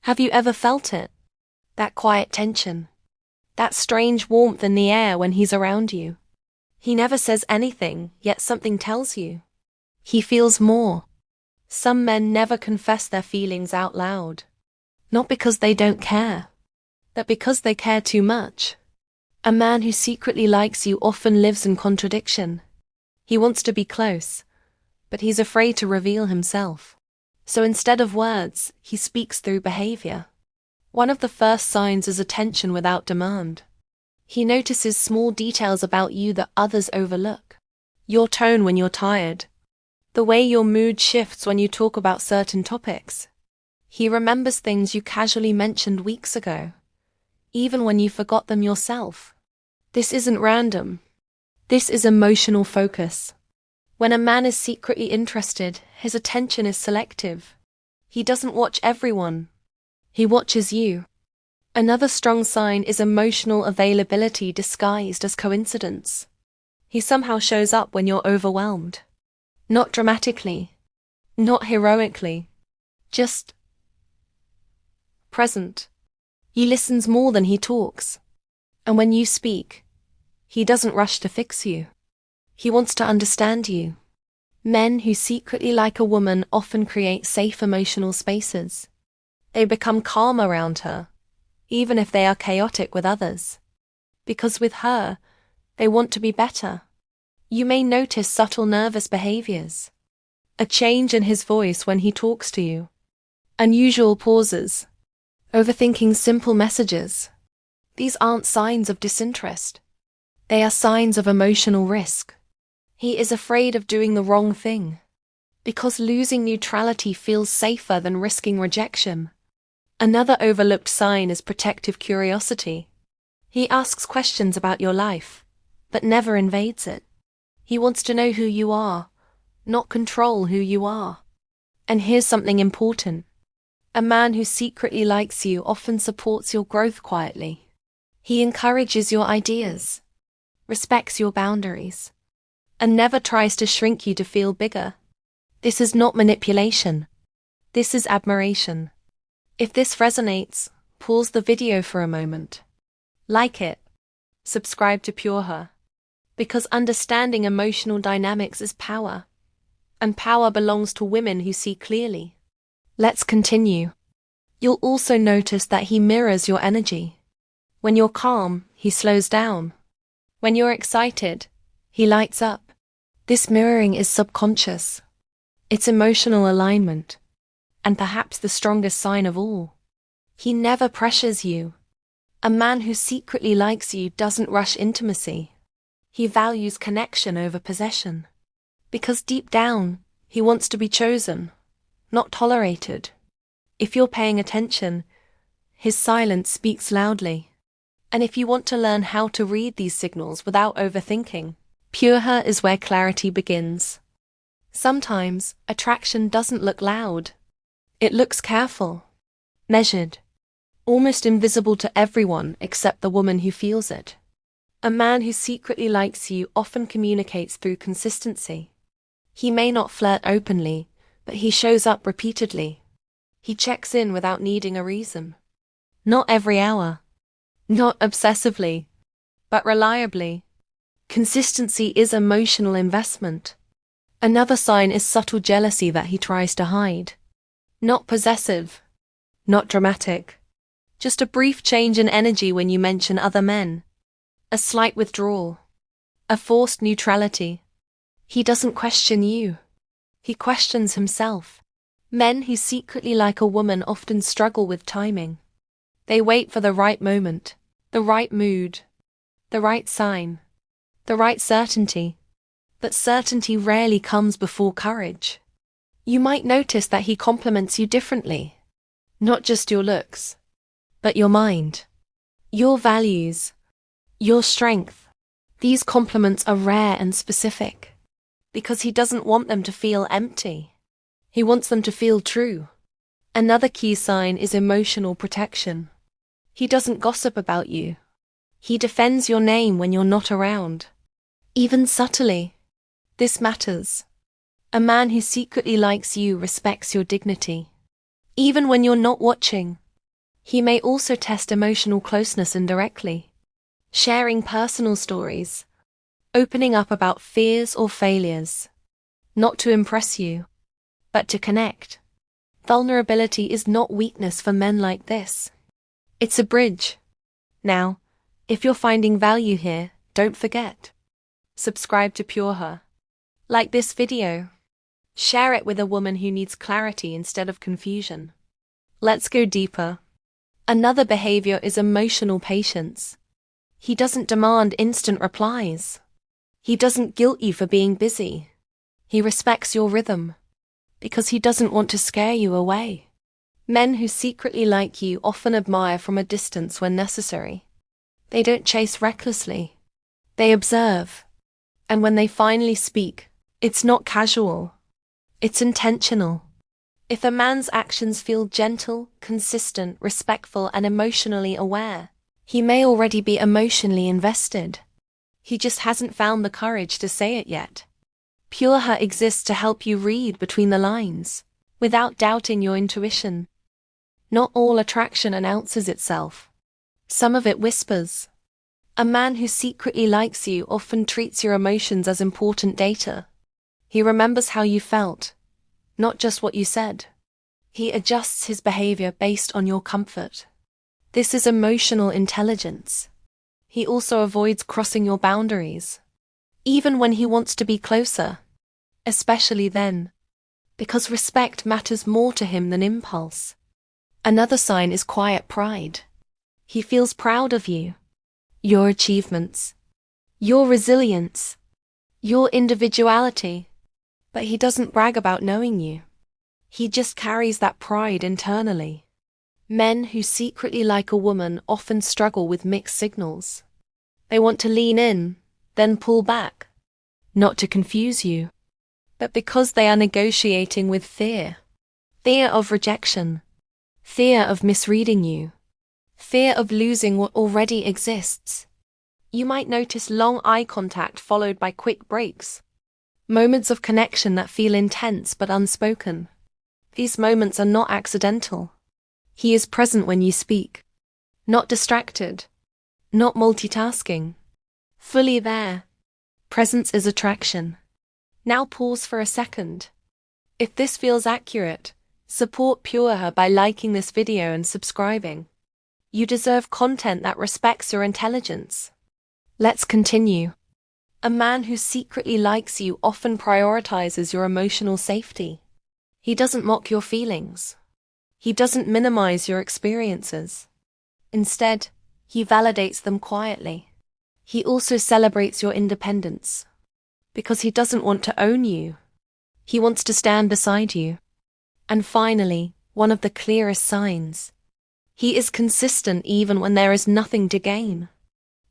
Have you ever felt it? That quiet tension. That strange warmth in the air when he's around you. He never says anything, yet something tells you. He feels more. Some men never confess their feelings out loud. Not because they don't care, but because they care too much. A man who secretly likes you often lives in contradiction. He wants to be close, but he's afraid to reveal himself. So instead of words, he speaks through behavior. One of the first signs is attention without demand. He notices small details about you that others overlook. Your tone when you're tired. The way your mood shifts when you talk about certain topics. He remembers things you casually mentioned weeks ago, even when you forgot them yourself. This isn't random. This is emotional focus. When a man is secretly interested, his attention is selective. He doesn't watch everyone. He watches you. Another strong sign is emotional availability disguised as coincidence. He somehow shows up when you're overwhelmed. Not dramatically. Not heroically. Just present. He listens more than he talks. And when you speak, he doesn't rush to fix you. He wants to understand you. Men who secretly like a woman often create safe emotional spaces. They become calm around her, even if they are chaotic with others. Because with her, they want to be better. You may notice subtle nervous behaviors. A change in his voice when he talks to you. Unusual pauses. Overthinking simple messages. These aren't signs of disinterest. They are signs of emotional risk. He is afraid of doing the wrong thing. Because losing neutrality feels safer than risking rejection. Another overlooked sign is protective curiosity. He asks questions about your life, but never invades it. He wants to know who you are, not control who you are. And here's something important. A man who secretly likes you often supports your growth quietly. He encourages your ideas, respects your boundaries, and never tries to shrink you to feel bigger. This is not manipulation. This is admiration. If this resonates, pause the video for a moment. Like it. Subscribe to Pure Her. Because understanding emotional dynamics is power. And power belongs to women who see clearly. Let's continue. You'll also notice that he mirrors your energy. When you're calm, he slows down. When you're excited, he lights up. This mirroring is subconscious. It's emotional alignment. And perhaps the strongest sign of all. He never pressures you. A man who secretly likes you doesn't rush intimacy. He values connection over possession. Because deep down, he wants to be chosen, not tolerated. If you're paying attention, his silence speaks loudly. And if you want to learn how to read these signals without overthinking, Pure Her is where clarity begins. Sometimes, attraction doesn't look loud. It looks careful, measured, almost invisible to everyone except the woman who feels it. A man who secretly likes you often communicates through consistency. He may not flirt openly, but he shows up repeatedly. He checks in without needing a reason. Not every hour. Not obsessively, but reliably. Consistency is emotional investment. Another sign is subtle jealousy that he tries to hide. Not possessive. Not dramatic. Just a brief change in energy when you mention other men. A slight withdrawal. A forced neutrality. He doesn't question you. He questions himself. Men who secretly like a woman often struggle with timing. They wait for the right moment, the right mood, the right sign, the right certainty. But certainty rarely comes before courage. You might notice that he compliments you differently. Not just your looks, but your mind, your values, your strength. These compliments are rare and specific. Because he doesn't want them to feel empty. He wants them to feel true. Another key sign is emotional protection. He doesn't gossip about you. He defends your name when you're not around. Even subtly. This matters. A man who secretly likes you respects your dignity. Even when you're not watching. He may also test emotional closeness indirectly, sharing personal stories, opening up about fears or failures, not to impress you, but to connect. Vulnerability is not weakness for men like this. It's a bridge. Now, if you're finding value here, don't forget. Subscribe to Pure Her. Like this video. Share it with a woman who needs clarity instead of confusion. Let's go deeper. Another behavior is emotional patience. He doesn't demand instant replies. He doesn't guilt you for being busy. He respects your rhythm, because he doesn't want to scare you away. Men who secretly like you often admire from a distance when necessary. They don't chase recklessly. They observe. And when they finally speak, it's not casual. It's intentional. If a man's actions feel gentle, consistent, respectful, and emotionally aware, he may already be emotionally invested. He just hasn't found the courage to say it yet. Pure Her exists to help you read between the lines, without doubting your intuition. Not all attraction announces itself. Some of it whispers. A man who secretly likes you often treats your emotions as important data. He remembers how you felt, not just what you said. He adjusts his behavior based on your comfort. This is emotional intelligence. He also avoids crossing your boundaries, even when he wants to be closer, especially then, because respect matters more to him than impulse. Another sign is quiet pride. He feels proud of you, your achievements, your resilience, your individuality, but he doesn't brag about knowing you. He just carries that pride internally. Men who secretly like a woman often struggle with mixed signals. They want to lean in, then pull back, not to confuse you, but because they are negotiating with fear. Fear of rejection, fear of misreading you, fear of losing what already exists. You might notice long eye contact followed by quick breaks. Moments of connection that feel intense but unspoken. These moments are not accidental. He is present when you speak. Not distracted. Not multitasking. Fully there. Presence is attraction. Now pause for a second. If this feels accurate, support Pure Her by liking this video and subscribing. You deserve content that respects your intelligence. Let's continue. A man who secretly likes you often prioritizes your emotional safety. He doesn't mock your feelings. He doesn't minimize your experiences. Instead, he validates them quietly. He also celebrates your independence. Because he doesn't want to own you. He wants to stand beside you. And finally, one of the clearest signs. He is consistent even when there is nothing to gain.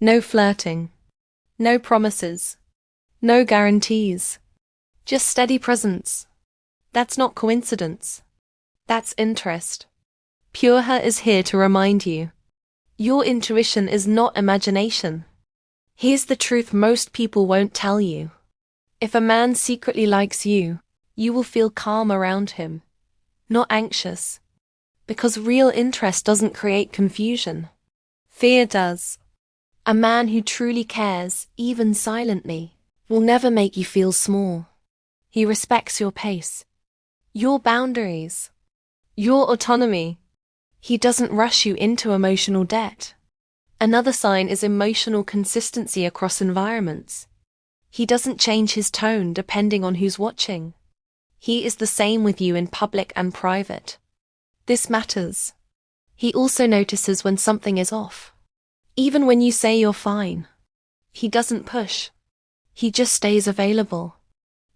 No flirting. No promises. No guarantees. Just steady presence. That's not coincidence. That's interest. Pure Her is here to remind you. Your intuition is not imagination. Here's the truth most people won't tell you. If a man secretly likes you, you will feel calm around him, not anxious. Because real interest doesn't create confusion. Fear does. A man who truly cares, even silently, will never make you feel small. He respects your pace, your boundaries, your autonomy. He doesn't rush you into emotional debt. Another sign is emotional consistency across environments. He doesn't change his tone depending on who's watching. He is the same with you in public and private. This matters. He also notices when something is off. Even when you say you're fine. He doesn't push. He just stays available.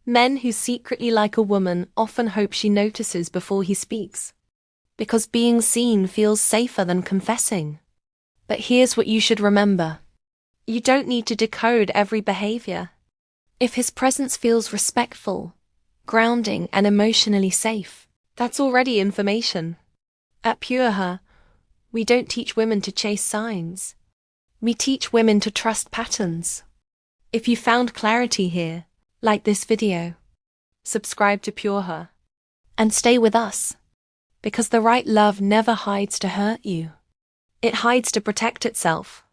Men who secretly like a woman often hope she notices before he speaks. Because being seen feels safer than confessing. But here's what you should remember. You don't need to decode every behavior. If his presence feels respectful, grounding, and emotionally safe, that's already information. At Pure Her, we don't teach women to chase signs. We teach women to trust patterns. If you found clarity here, like this video, subscribe to Pure Her, and stay with us. because the right love never hides to hurt you. It hides to protect itself.